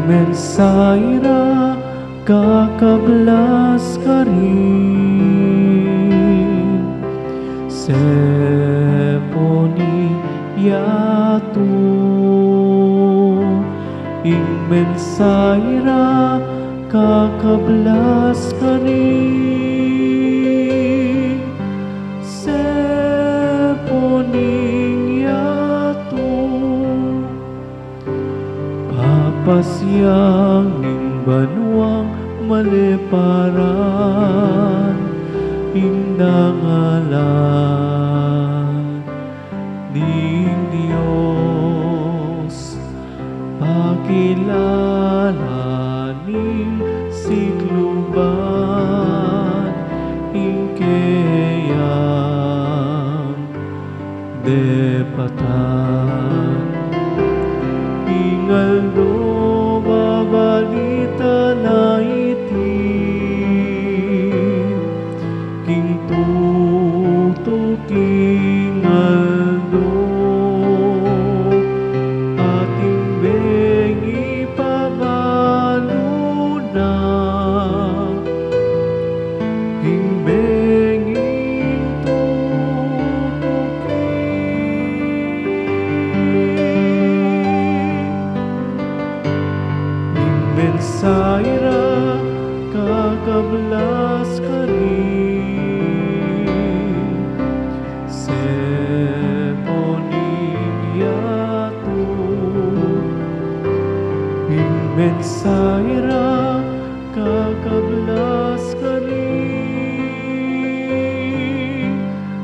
Mensaira kakablas ka rin Seponi yatu Ing mensaira kakablas ka rin Seponi yatu Papasyang ning banwang maleparan Indangalan ning Dios Pakilala ning sikluban Ingkeyang depatan Ingaldo babalita na iti King tutuking aldo Ating bengi pabaluna King bengi Mensaira kakablas ka rin Seponing yatu Mensaira kakablas ka rin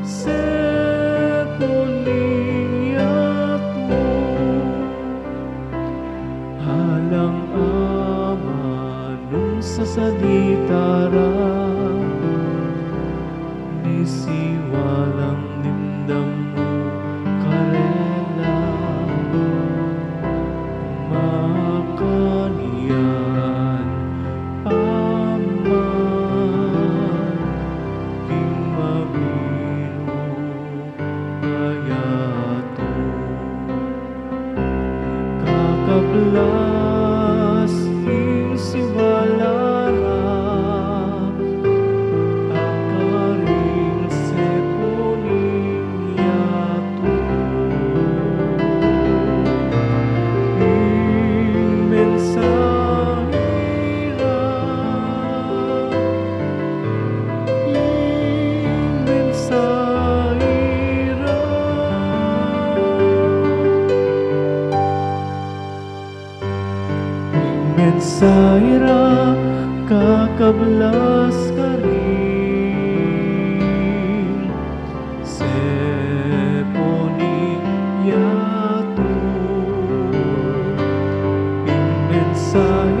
Seponing yatu Halang sa salitara Nisiwalang nindam mo karela Makanian aman King mabiro ayato Kakablas ing siwala Mensaira kakablas ka rin Seponing yatu Ing mensaira